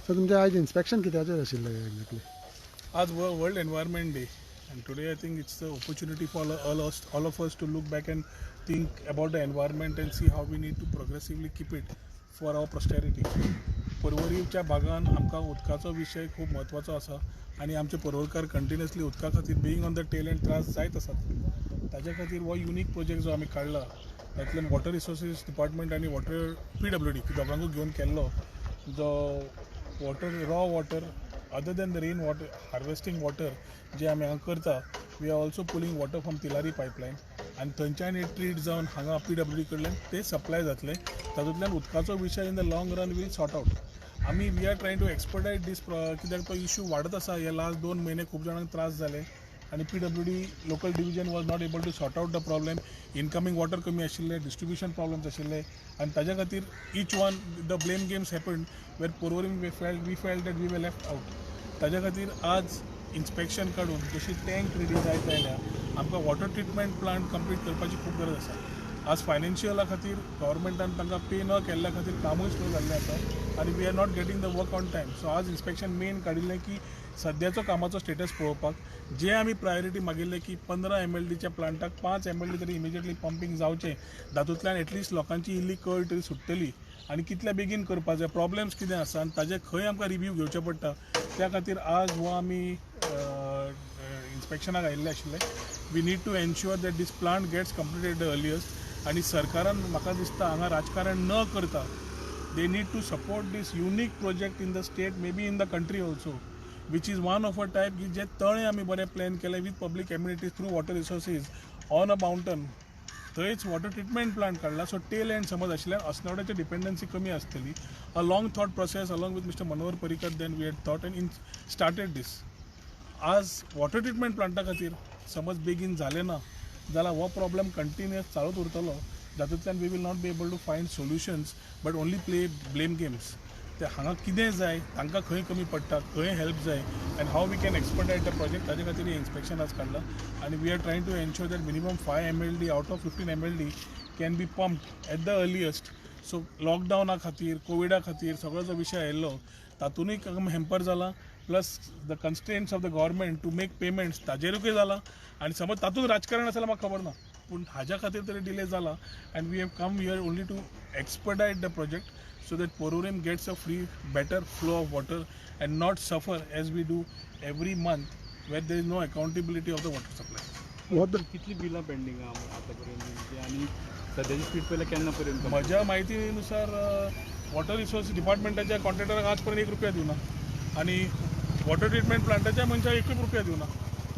So तुमचें आयज inspection कित्याचेर आशिल्लें एक्झॅक्टली? आज World Environment Day, and today I think it's the opportunity for all of us to look back and think about the environment and see how we need to progressively keep it for our posterity. पर्वरीच्या भागान आमकां उदकाचो विशय खूब म्हत्वाचो आसा आनी आमचे पर्वरकार continuously उदका खातीर being on the tail end त्रास जायत आसात. ताज्या खातीर हो युनीक प्रोजेक्ट जो आमी काडला तातूंतल्यान वॉटर रिसोर्सीस डिपार्टमेंट आनी वॉटर PWD दोगांकूय घेवन केल्लो जो water raw water other than the rain water harvesting water जे आमी हांगा करता, we are also pulling water from Tillari pipeline आनी थंयच्यान एक ट्रीट जावन हांगा PWD कडल्यान ते सप्लाय जातले. तातूंतल्यान उदकाचो विशय in the long run will sort out. आमी we are trying to expedite this कित्याक तो इश्यू वाडत आसा. हे लास्ट 2 म्हयने खूब जाणांक त्रास जाले आनी PWD local division was not able to sort out the problem. Incoming water कमी आशिल्ले, डिस्ट्रिब्युशन प्रॉब्लम्स आशिल्ले आनी ताज्या खातीर each one the blame games happened where Porvorim we felt that we were left out. ताज्या खातीर आज इन्स्पेक्शन काडून जशी टँक रेडी जायत आयल्या आमकां वॉटर ट्रिटमेंट प्लांट कंप्लीट करपाची खूब गरज आसा. आज फायनान्शियला खातीर गव्हर्मेंटान तांकां पे न केल्ल्या खातीर कामूय स्लो जाल्लें आसा आनी we are not getting the work on time. So आज इन्स्पेक्शन मेन काडिल्लें की सद्याचो कामाचो स्टेटस पळोवपाक. जे आमी प्रायोरिटी मागिल्ले की 15 MLDच्या प्लांटाक 5 MLD तरी इमिजिएटली पंपींग जावचें, तातूंतल्यान एटलिस्ट लोकांची इल्ली कळ तरी सुट्टली आनी कितल्या बेगीन करपा जाय, प्रॉब्लेम्स कितें आसा आनी ताजे खंय आमकां रिव्यू घेवचें पडटा. त्या खातीर आज हो आमी इन्स्पेक्शनाक आयिल्ले आशिल्ले. We need to ensure that this plant gets completed the earliest आनी सरकारान म्हाका दिसता हांगा राजकारण न करता they need to support this unique project in the state, may be in the country also, which is one of a type की जे तळें आमी बरें प्लॅन केलें with public amenities through water resources on a mountain. थंयच water treatment plant काडला. So tail end समज आशिल्ल्यान अस्नोड्याची डिपेंडन्सी कमी आसतली. A long thought process along with mister Manohar Parrikar then we had thought and started this. आज water treatment Plantae खातीर समज बेगीन जालें ना जाल्यार हो प्रॉब्लेम कंटिन्युअस चालूच उरतलो. जातूंतल्यान we will not be able to find solutions but only play blame games. ते हांगा कितें जाय, तांकां खंय कमी पडटा, खंय हेल्प जाय and how we can expedite the project, ताजे खातीर इन्स्पेक्शन आज काडला. आनी we are trying to ensure that minimum 5 MLD out of 15 MLD can be pumped at the earliest. So लॉकडावना खातीर, कोविडा खातीर सगळो जो विशय आयिल्लो तातूंतय हॅम्पर जाला, plus the constraints of the government to make payments ताजेरूय जाला. आनी समज तातूंत राजकारण आसा म्हाका खबर ना, पूण हाज्या खातीर तरी डिले जाला and we have come here only to expedite the project so that Porvorim gets a free, better flow of water and not suffer as we do every month where there is no accountability of the water supply. कितली बिलां pending आहा आतापर्यंत आणि सध्याची speed पयल्या केन्ना पर्यंत? म्हज्या म्हायतीनुसार वॉटर रिसोर्स डिपार्टमेंटाच्या कॉन्ट्रॅक्टराक आज पर्यंत 1 रुपया दिवना आनी वॉटर ट्रिटमेंट प्लांटाच्या मनशाक 1 रुपया दिवना.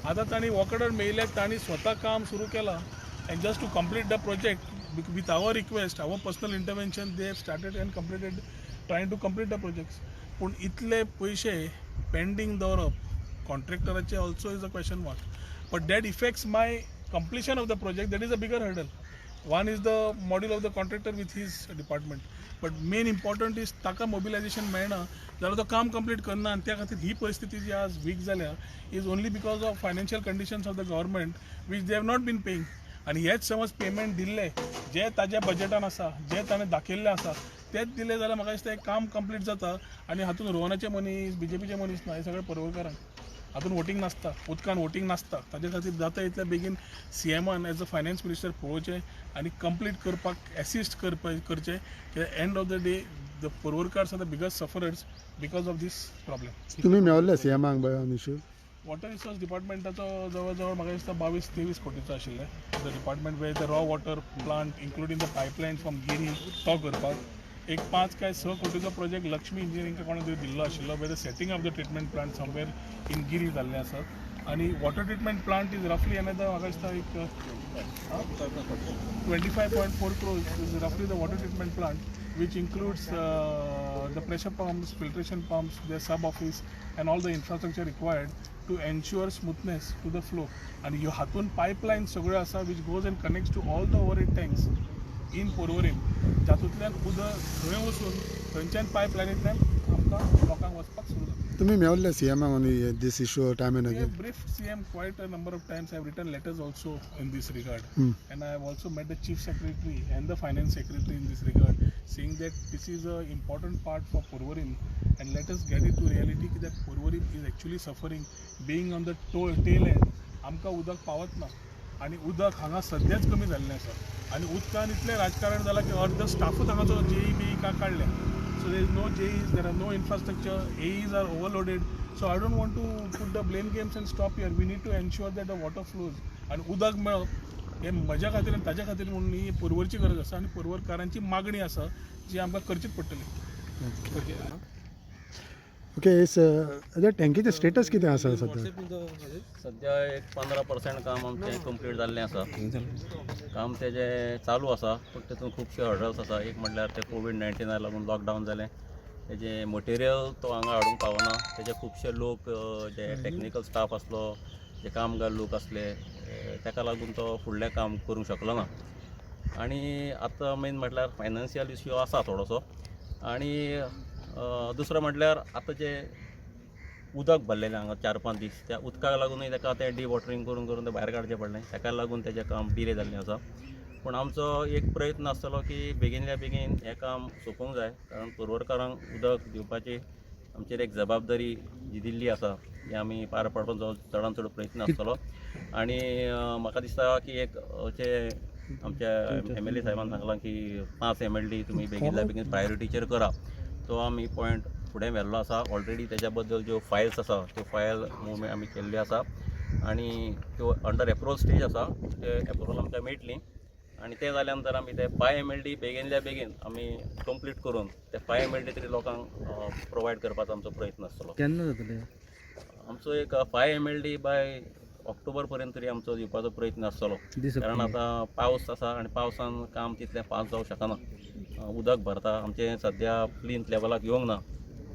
आतां तांणी वॉकडार मेयल्याक तांणी स्वता काम सुरू केलां and just to complete the project with our request, our personal intervention, they have started and completed, trying to complete the projects. पण इतले पैसे पेंडिंग दवरप कॉन्ट्रॅक्टराचे also is a question mark, but that affects my completion of the project. That is a bigger hurdle. One is the model of the contractor with his department, but main important is ताका mobilization मेळना जाल्यार तो काम complete करना आनी त्या खातीर ही परिस्थिती जी आज वीक जाल्या is only because of financial conditions of the government which they have not been paying. आनी हेच समज पेमेंट दिल्ले जे ताज्या बजेटान आसा, जे ताणें दाखयल्ले आसा तेच दिले जाल्यार म्हाका दिसता एक काम कंप्लीट जाता आनी हातूंत रोहनाचे मनीस, BJPचे मनीस ना, हे सगळे पर्वकारांक. हातूंत वोटींग नासता, उदकान वोटींग नासता. ताजे खातीर जाता इतल्या बेगीन CMन एज अ फायनान्स मिनिस्टर पळोवचें आनी कंप्लीट करपाक एसिस्ट करचें. End of the day the पर्वकार्स are the biggest sufferers because of this problem. तुम्ही मेळ्ळे CMक ऑन इश्यू? वॉटर रिसोर्स डिपार्टमेंटाचो जवळ जवळ म्हाका दिसता 22-23 कोटीचो आशिल्ले. द डिपार्टमेंट वेर the raw water plant including the pipeline from Giri तो करपाक एक 5 काय 6 कोटीचो प्रोजेक्ट लक्ष्मी इंजिनियरिंग कोणा तरी दिल्लो आशिल्लो वेर the setting of the treatment plant somewhere in Giri जाल्ले आसात. आनी वॉटर ट्रिटमेंट प्लांट इज रफली अनदर म्हाका दिसता एक 25.4 crores इज रफली the water treatment plant which includes the pressure pumps, filtration pumps, their sub-office and all the infrastructure required to ensure smoothness to the flow. And you hatun pipeline सगळे आसा which goes and connects to all the overhead tanks in Porvorim. जातूंतल्यान उदक थंय वचून थंयच्यान पायपलायनींतल्यान आमकां लोकांक वचपाक सुरू जाता. तुम्ही मेवल्ले CM on this issue time and We have again. briefed CM quite a number of times. I have written letters also in this regard. Hmm. And I have also met the Chief Secretary and the Finance Secretary in this regard, saying that this is an important part for Porvorim. And let us get it to reality that Porvorim is actually suffering, being on the tail end. आमकां उदक पावत ना आणि उदक हांगा सद्याच कमी जाल्लें आसा आणि उदकान इतलें राजकारण जालां की अर्ध स्टाफूच हांगाचो JE BE काडल्या. So there is no JEs, there are no infrastructure, AEs are overloaded. So I don't want to put the blame games and stop here. We need to ensure that the water flows. आणि उदक मेळप हे म्हज्या खातीर आनी ताज्या खातीर म्हणून ही पर्वरची गरज आसा आनी पर्वरकारांची मागणी आसा जी आमकां करचीच पडटली. ओके हेच्या टँकीचें स्टेटस कितें आसा सध्या? सध्या एक 15% काम आमचें कंप्लीट जाल्लें आसा. काम तेजें चालू आसा, पूण तेतून खुबशे हर्डल्स आसा. एक म्हणल्यार ते कोविड-19 लागून लॉकडावन जालें, तेजें मटेरियल तो हांगा हाडूंक पावना. तेजे खुबशे लोक जे टॅक्निकल स्टाफ आसलो, जे कामगार लोक आसले, ताका लागून तो फुडलें काम करूंक शकलो ना. आनी आतां मेन म्हटल्यार फायनान्शियल इश्यू आसा थोडोसो. आनी दुसरो म्हटल्यार आतां जे उदक भरलेलें हांगा 4-5 दीस, त्या उदकाक लागूनय ताका तें डिवॉटरिंग करून करून तें भायर काडचें पडलें. ताका लागून तेजें काम डिले जाल्लें आसा. पूण आमचो एक प्रयत्न आसतलो की बेगिनल्या बेगीन हें काम सोंपोवंक जाय, कारण पर्वरकारांक उदक दिवपाची आमचेर एक जबाबदारी जी दिल्ली आसा ती आमी पार पाडपाचो चडांत चड प्रयत्न आसतलो. आनी म्हाका दिसता की एक आमच्या MLA साहेबान सांगलां की 5 MLD तुमी बेगिनल्या बेगीन प्रायोरिटीचेर करा. तो आमी पॉयंट फुडें व्हेल्लो आसा. ऑलरेडी तेज्या बद्दल ज्यो फायल्स आसा त्यो फायल मुवमेंट आमी केल्ल्यो आसा आनी त्यो अंडर एप्रूवल स्टेज आसा. ते एप्रूवल आमकां मेळटली आनी तें जाल्या नंतर आमी ते 5 MLD बेगिनल्या बेगीन आमी कंप्लीट करून ते 5 MLD तरी लोकांक प्रोवायड करपाचो आमचो प्रयत्न आसतलो. केन्ना जातलें? आमचो एक 5 MLD बाय ऑक्टोबर पर्यंत तरी आमचो दिवपाचो प्रयत्न आसतलो. कारण आतां पावस आसा आनी पावसान काम तितलें फास्ट जावंक शकना. उदक भरता आमचें सद्या प्लिंथ लेवलाक येवंक ना.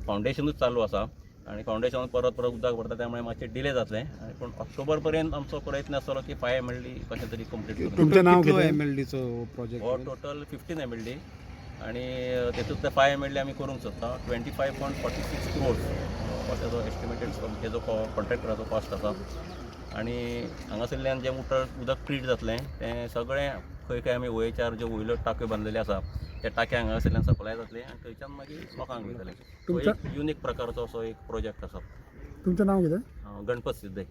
फावंडेशनूच चालू आसा आनी फावंडेशन परत परत उदक भरता, त्यामुळे मातशें डिले जातलें. पूण ऑक्टोबर पर्यंत आमचो प्रयत्न आसतलो की 5 MLD कशें तरी कंप्लीट करून. तुमचें नांव कितलो कितें? MLDचो प्रोजेक्ट? हो टोटल 15 MLD आनी तेतूंतले 5 MLD आमी करूंक सोदता. 25.46 crores हो तेजो एस्टिमेटेड तेजो कॉन्ट्रॅक्टराचो कॉस्ट आसा. आनी हांगासरल्यान जें उदक ट्रीट जातलें तें सगळें खंय खंय आमी OHR ज्यो वयल्यो टांक्यो बांदलेल्यो आसा त्या टांक्या हांगासरल्यान सप्लाय जातले आनी थंयच्यान मागीर लोकांक वयतले. तो एक युनीक प्रकारचो असो एक प्रोजेक्ट आसा. तुमचें नांव कितें? गणपत सिद्धय.